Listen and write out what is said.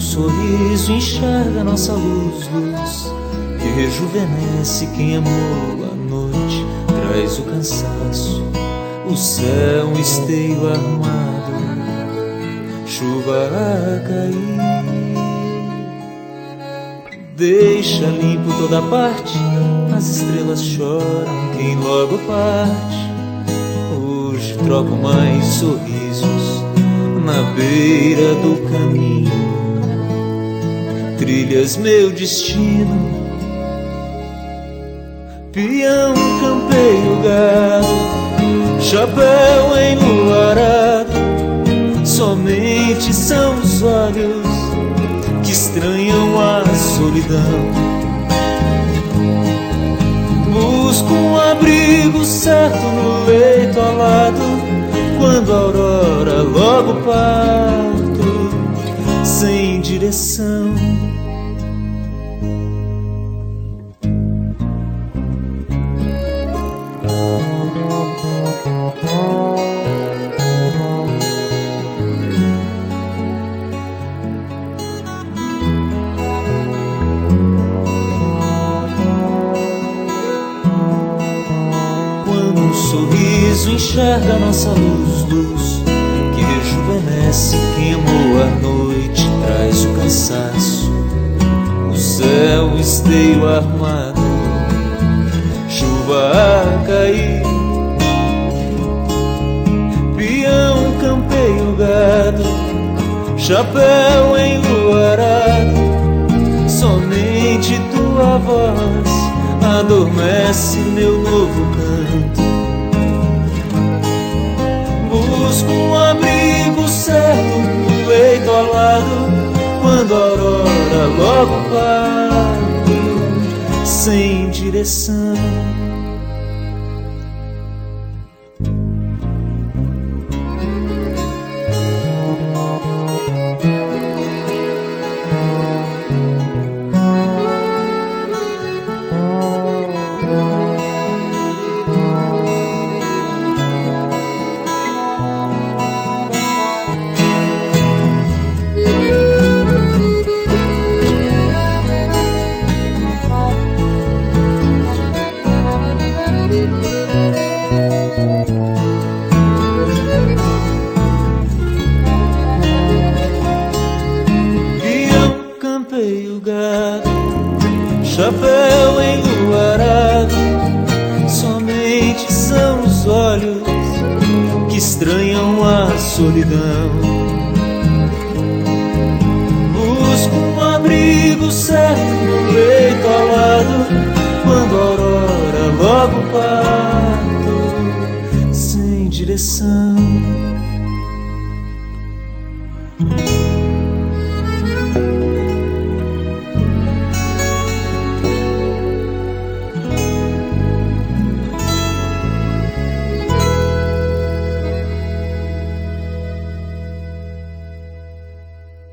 sorriso enxerga nossa luz, luz que rejuvenesce quem amou a noite, traz o cansaço, o céu um esteio armado, chuva a cair, deixa limpo toda parte, as estrelas choram, quem logo parte, hoje troco mais sorrisos na beira do caminho, trilhas meu destino, peão, campeio, gado, chapéu enluarado, somente são os olhos que estranham a solidão. Busco um abrigo certo no leito ao lado, quando a aurora logo parto, sem direção. Quando um sorriso enxerga nossa luz, luz que rejuvenesce quem amou a noite, traz o cansaço, o céu esteio armado, chuva a cair, peão, campeio, gado, chapéu enluarado, somente tua voz adormece meu novo canto. Busco um abrigo certo no leito ao lado, quando a aurora logo parto, sem direção. Campeio, gado, chapéu enluarado, somente são os olhos que estranham a solidão. Busco um abrigo certo no leito ao lado, quando a aurora logo parto, sem direção.